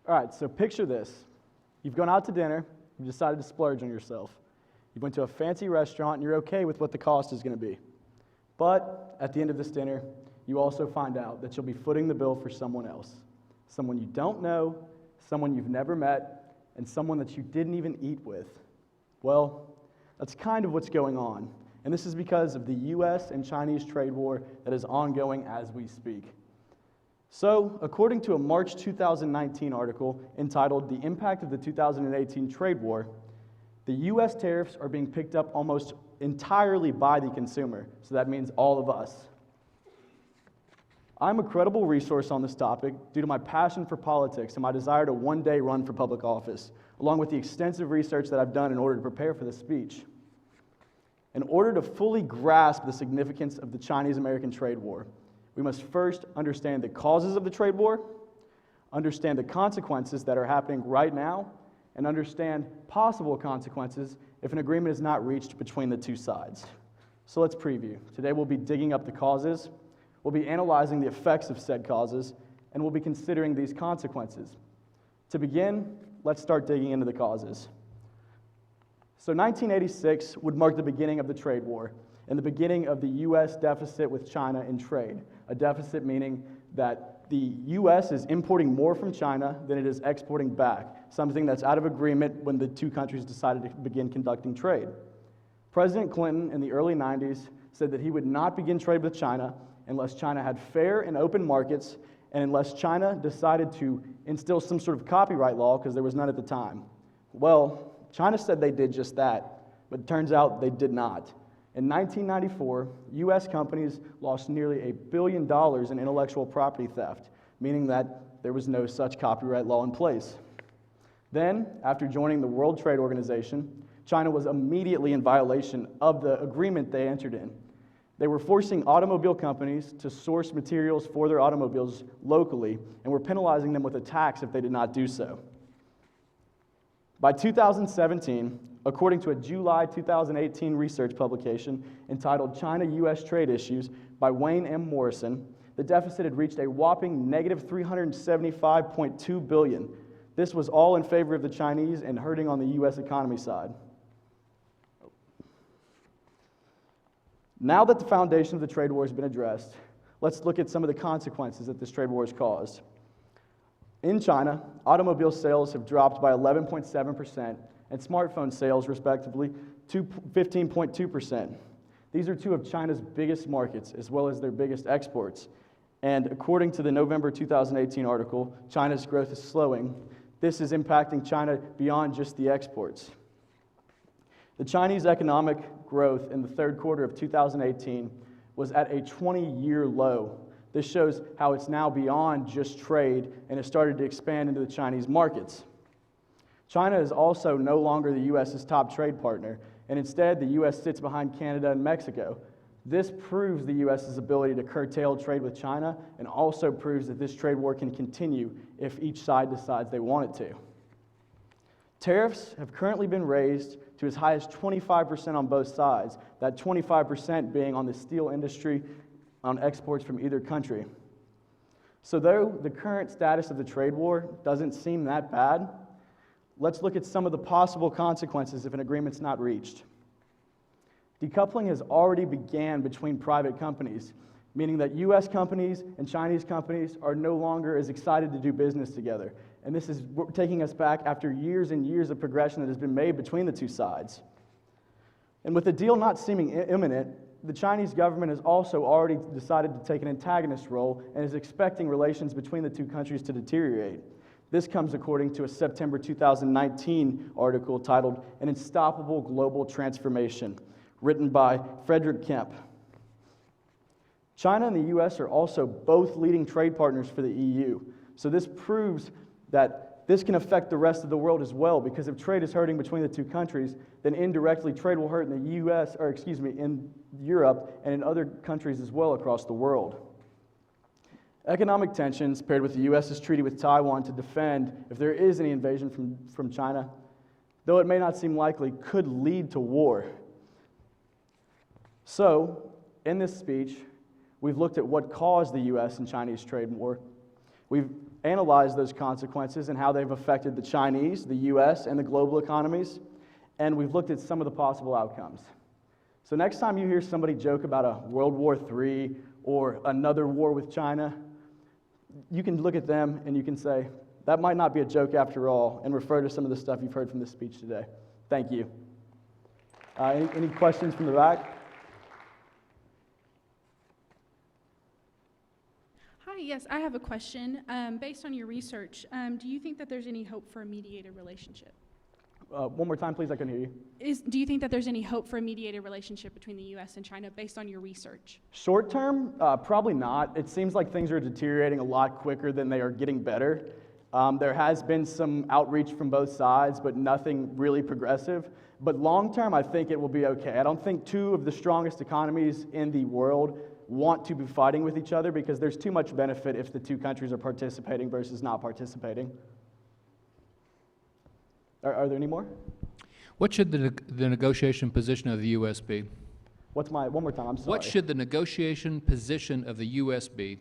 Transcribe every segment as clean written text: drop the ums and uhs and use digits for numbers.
All right, so picture this. You've gone out to dinner, you've decided to splurge on yourself. You went to a fancy restaurant and you're okay with what the cost is going to be. But at the end of this dinner, you also find out that you'll be footing the bill for someone else. Someone you don't know, someone you've never met, and someone that you didn't even eat with. Well, that's kind of what's going on. And this is because of the US and Chinese trade war that is ongoing as we speak. So, according to a March 2019 article entitled "The Impact of the 2018 Trade War," the US tariffs are being picked up almost entirely by the consumer. So that means all of us. I'm a credible resource on this topic due to my passion for politics and my desire to one day run for public office, along with the extensive research that I've done in order to prepare for this speech. In order to fully grasp the significance of the Chinese-American trade war, we must first understand the causes of the trade war, understand the consequences that are happening right now, and understand possible consequences if an agreement is not reached between the two sides. So let's preview. Today we'll be digging up the causes, we'll be analyzing the effects of said causes, and we'll be considering these consequences. To begin, let's start digging into the causes. So 1986 would mark the beginning of the trade war and the beginning of the U.S. deficit with China in trade. A deficit meaning that the U.S. is importing more from China than it is exporting back, something that's out of agreement when the two countries decided to begin conducting trade. President Clinton in the early 90s said that he would not begin trade with China unless China had fair and open markets and unless China decided to instill some sort of copyright law, because there was none at the time. Well, China said they did just that, but it turns out they did not. In 1994, U.S. companies lost nearly $1 billion in intellectual property theft, meaning that there was no such copyright law in place. Then, after joining the World Trade Organization, China was immediately in violation of the agreement they entered in. They were forcing automobile companies to source materials for their automobiles locally and were penalizing them with a tax if they did not do so. By 2017, according to a July 2018 research publication entitled "China-U.S. Trade Issues" by Wayne M. Morrison, the deficit had reached a whopping negative $375.2 billion. This was all in favor of the Chinese and hurting on the U.S. economy side. Now that the foundation of the trade war has been addressed, let's look at some of the consequences that this trade war has caused. In China, automobile sales have dropped by 11.7%, and smartphone sales, respectively, to 15.2%. These are two of China's biggest markets, as well as their biggest exports. And according to the November 2018 article, China's growth is slowing. This is impacting China beyond just the exports. The Chinese economic growth in the third quarter of 2018 was at a 20-year low. This shows how it's now beyond just trade and has started to expand into the Chinese markets. China is also no longer the U.S.'s top trade partner, and instead the U.S. sits behind Canada and Mexico. This proves the U.S.'s ability to curtail trade with China and also proves that this trade war can continue if each side decides they want it to. Tariffs have currently been raised to as high as 25% on both sides, that 25% being on the steel industry on exports from either country. So though the current status of the trade war doesn't seem that bad, let's look at some of the possible consequences if an agreement's not reached. Decoupling has already began between private companies, meaning that U.S. companies and Chinese companies are no longer as excited to do business together. And this is taking us back after years and years of progression that has been made between the two sides. And with the deal not seeming imminent, the Chinese government has also already decided to take an antagonist role and is expecting relations between the two countries to deteriorate. This comes according to a September 2019 article titled "An Unstoppable Global Transformation," written by Frederick Kemp. China and the U.S. are also both leading trade partners for the EU. So this proves that this can affect the rest of the world as well, because if trade is hurting between the two countries, then indirectly trade will hurt in the U.S., in Europe and in other countries as well across the world. Economic tensions paired with the U.S.'s treaty with Taiwan to defend if there is any invasion from China, though it may not seem likely, could lead to war. So, in this speech, we've looked at what caused the U.S. and Chinese trade war. We've analyzed those consequences and how they've affected the Chinese, the US, and the global economies, and we've looked at some of the possible outcomes. So next time you hear somebody joke about a World War III or another war with China, you can look at them and you can say, that might not be a joke after all, and refer to some of the stuff you've heard from this speech today. Thank you. Any questions from the back? Hi, yes, I have a question. Based on your research, do you think that there's any hope for a mediated relationship? One more time, please, I couldn't hear you. Do you think that there's any hope for a mediated relationship between the U.S. and China based on your research? Short term, probably not. It seems like things are deteriorating a lot quicker than they are getting better. There has been some outreach from both sides, but nothing really progressive. But long term, I think it will be okay. I don't think two of the strongest economies in the world want to be fighting with each other because there's too much benefit if the two countries are participating versus not participating. Are there any more? What should the negotiation position of the U.S. be? One more time, I'm sorry. What should the negotiation position of the U.S. be?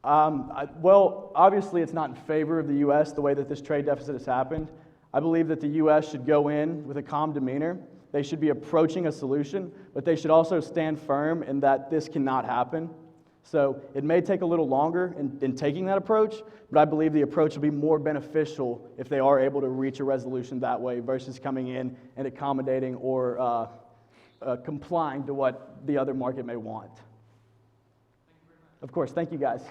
Well, obviously it's not in favor of the U.S. the way that this trade deficit has happened. I believe that the U.S. should go in with a calm demeanor. They should be approaching a solution, but they should also stand firm in that this cannot happen. So it may take a little longer in taking that approach, but I believe the approach will be more beneficial if they are able to reach a resolution that way versus coming in and accommodating or complying to what the other market may want. Of course, thank you guys.